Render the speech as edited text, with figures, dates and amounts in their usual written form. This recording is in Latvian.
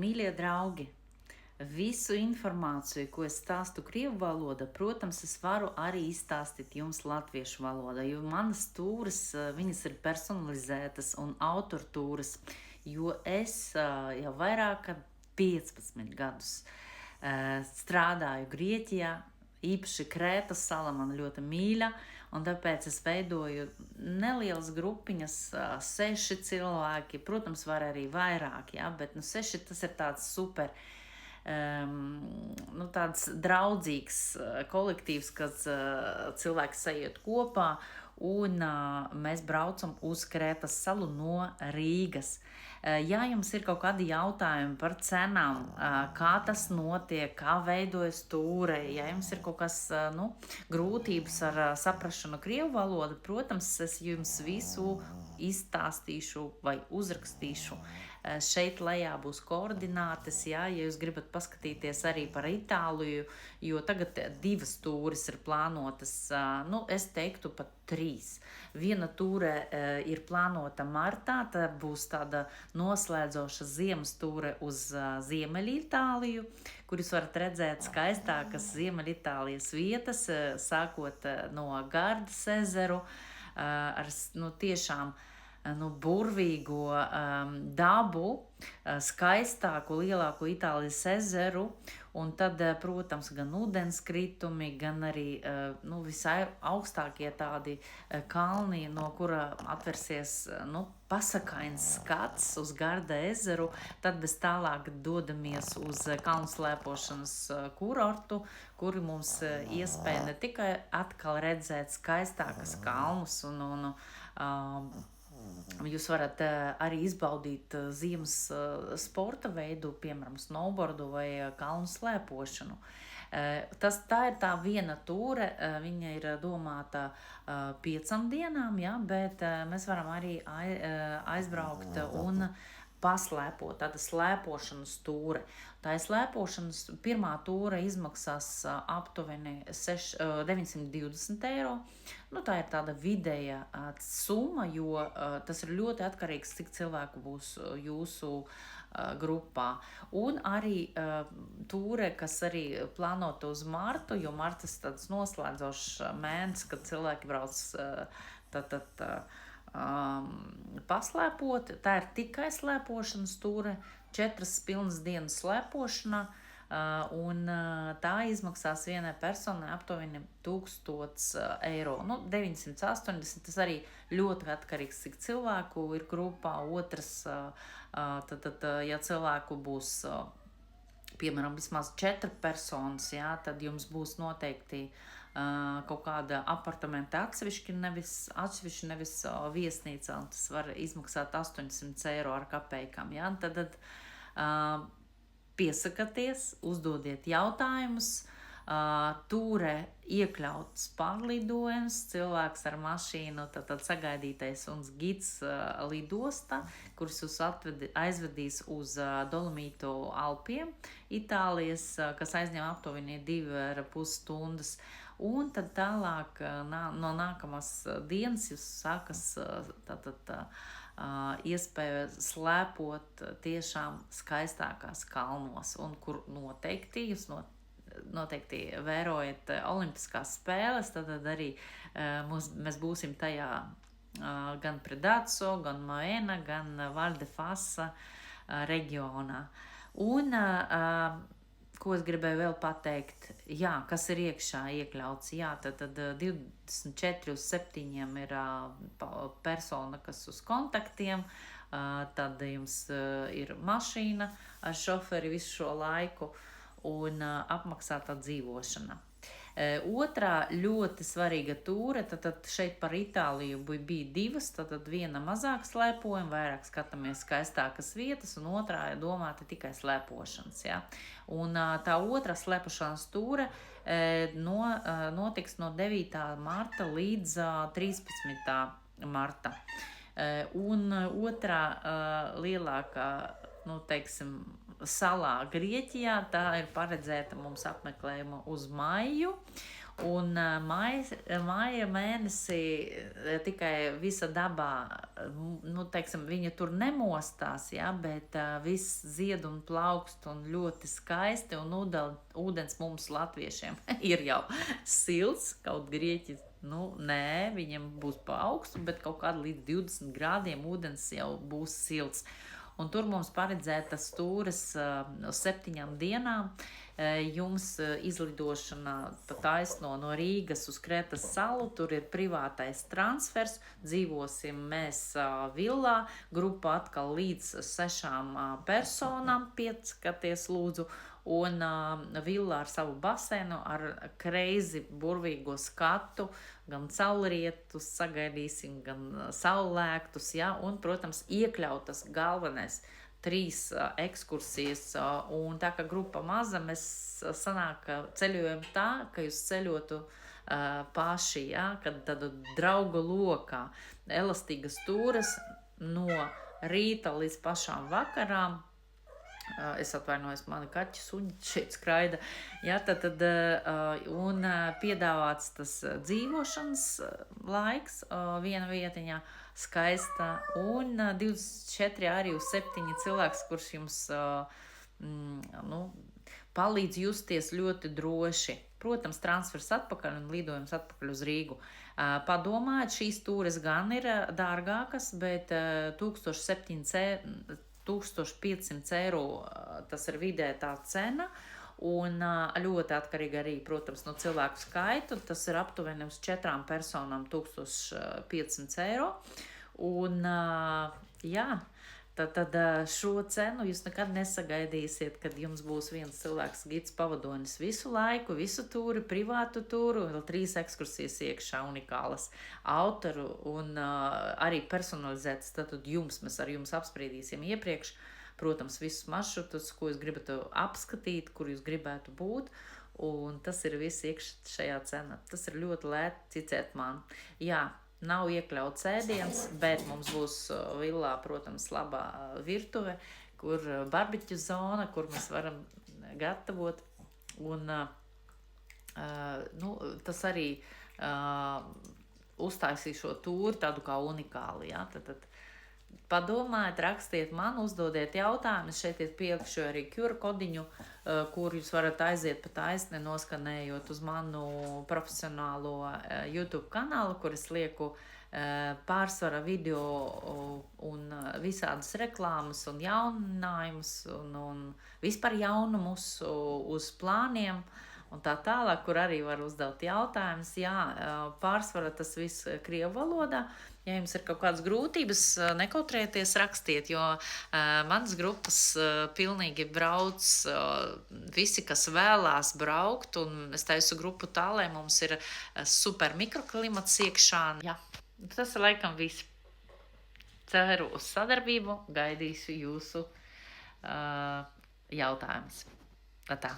mīļie draugi, visu informāciju, ko es stāstu krievu valodā, protams, es varu arī izstāstīt jums latviešu valodā, jo manas tūres, viņas ir personalizētas un autortūras, jo es jau vairāk kā 15 gadus strādāju Grieķijā, īpaši Krētas sala man ļoti mīļa, un tāpēc es veidoju nelielas grupiņas, 6 cilvēki, protams, var arī vairāk, ja, bet 6 tas ir tāds super, tāds draudzīgs kolektīvs, kad cilvēki sajiet kopā, un mēs braucam uz Krētas salu no Rīgas. Ja jums ir kaut kādi jautājumi par cenām, kā tas notiek, kā veidojas tūre, ja jums ir kaut kas grūtības ar saprašanu krievu valodu, protams, es jums visu izstāstīšu vai uzrakstīšu. Šeit lejā būs koordinātes, ja jūs gribat paskatīties arī par Itāliju, jo tagad 2 tūres ir plānotas, es teiktu pat 3. Viena tūre ir plānota martā, tā būs tāda noslēdzoša ziemas tūre uz Ziemeļitāliju, kur jūs varat redzēt skaistākas Ziemeļitālijas vietas, sākot no Gardas ezeru, ar tiešām burvīgo dabu, skaistāku, lielāku Itālijas ezeru, un tad, protams, gan ūdenskritumi, gan arī visai augstākie tādi kalni, no kura atversies pasakains skats uz Garda ezeru, tad bez tālāk dodamies uz kalnu slēpošanas kurortu, kuri mums iespēja ne tikai atkal redzēt skaistākas kalnus un jūs varat arī izbaudīt ziemas sporta veidu, piemēram, snowboardu vai kalnu slēpošanu. Tā ir tā viena tūre, viņa ir domāta 5 dienām, ja, bet mēs varam arī aizbraukt un paslēpot, tāda slēpošanas tūre. Tā ir slēpošanas, pirmā tūre izmaksās aptuveni 920 eiro. Tā ir tāda vidēja summa, jo tas ir ļoti atkarīgs, cik cilvēku būs jūsu grupā. Un arī tūre, kas arī plānota uz martu, jo martas tāds noslēdzošs mēnesis, kad cilvēki brauc paslēpot. Tā ir tikai slēpošanas tūre, 4 pilnas dienas slēpošana, un tā izmaksās vienai personai aptuveni 1000 eiro. 980, tas arī ļoti atkarīgs, cik cilvēku ir grupā. Otrs, ja cilvēku būs, piemēram, vismaz 4 personas, jā, tad jums būs noteikti kaut kāda apartamenta atsevišķi, nevis viesnīca, un tas var izmaksāt 800 eiro ar kapeikām. Ja? Tad piesakaties, uzdodiet jautājumus, tūre iekļauts pārlidojums, cilvēks ar mašīnu, tad sagaidītais un gids lidosta, kurš jūs aizvedīs uz Dolomītu Alpiem, Itālijas, kas aizņem aptuveni 2,5 stundas. Un tad tālāk no nākamās dienas jūs sākas iespēja slēpot tiešām skaistākās kalnos, un kur noteikti jūs noteikti vērojat olimpiskās spēles, tad arī mēs būsim tajā gan Predazzo, gan Moena, gan Valdefasa reģionā. Un ko es gribēju vēl pateikt, kas ir iekšā iekļauts, tad 24/7 ir persona, kas uz kontaktiem, tad jums ir mašīna ar šoferi visu šo laiku un apmaksātā dzīvošana. Otrā ļoti svarīga tūre, tad šeit par Itāliju bija 2, tad viena mazāk slēpojuma, vairāk skatāmies skaistākas vietas, un otrā ir domāta tikai slēpošanas. Ja? Un tā otrā slēpošanas tūre notiks no 9. marta līdz 13. marta. Un otrā lielākā, salā Grieķijā, tā ir paredzēta mums apmeklējuma uz maiju, Un māja mēnesī tikai visa dabā, nu, teiksim, viņa tur nemostās, ja, bet viss zied un plaukst un ļoti skaisti, un ūdens mums latviešiem ir jau silts, kaut grieķi, nu, nē, viņiem būs pa augstu, bet kaut kādi līdz 20 grādiem ūdens jau būs silts. Un tur mums paredzētas stūres uz 7 dienām. Jums izlidošana taisno no Rīgas uz Kretas salu, tur ir privātais transfers, dzīvosim mēs villā, grupa atkal līdz 6 personām, pieskaties lūdzu, un villa ar savu basēnu, ar kreizi burvīgo skatu, gan saulrietus sagaidīsim, gan saulēktus, ja, un, protams, iekļautas galvenais 3 ekskursijas, un tā kā grupa maza, mēs sanāk ceļojam tā, ka jūs ceļotu paši, ja, kad tādu draugu lokā, elastīgas stūres no rīta līdz pašām vakarām. Es atvainojos, mani kaķi suņi šeit skraida, ja, un piedāvāts tas dzīvošanas laiks viena vietiņā, skaista, un 24 arī uz 7 cilvēks, kurš jums nu, palīdz justies ļoti droši. Protams, transfers atpakaļ un lidojums atpakaļ uz Rīgu. Padomājiet, šīs stūres gan ir dārgākas, bet 1500 eiro tas ir vidē tā cena, un ļoti atkarīgi arī, protams, no cilvēku skaitu. Tas ir aptuveni uz 4 personām 1500 eiro. Un, jā, tad šo cenu jūs nekad nesagaidīsiet, kad jums būs viens cilvēks gids pavadonis visu laiku, visu tūri, privātu tūru, vēl 3 ekskursijas iekšā unikālas autoru un arī personalizētas. Tad mēs ar jums apspriedīsim iepriekš, protams, visus maršrutus, ko jūs gribat apskatīt, kur jūs gribētu būt, un tas ir viss iekšā šajā cenā. Tas ir ļoti lēti, ticiet man. Jā. Nav iekļauts ēdiens, bet mums būs villā, protams, labā virtuve, kur barbeķu zona, kur mēs varam gatavot. Un nu, tas arī uztaisīs šo tūri tādu kā unikālu. Ja? Tad padomājiet, rakstiet man, uzdodiet jautājumus. Šeit ir pielikšu arī QR kodiņu, kur jūs varat aiziet pa taisni, noskanējot uz manu profesionālo YouTube kanālu, kur es lieku pārsvara video un visādas reklāmas un jauninājumus un vispār jaunumus uz plāniem un tā tālāk, kur arī var uzdot jautājumus. Jā, pārsvara tas viss krievu valodā. Ja jums ir kaut kādas grūtības, nekautrēties rakstiet, jo manas grupas pilnīgi brauc visi, kas vēlās braukt, un es taisu grupu tā, lai mums ir super mikroklimats iekšā. Jā, tas ir laikam viss. Ceru uz sadarbību, gaidīšu jūsu jautājumus. Tā.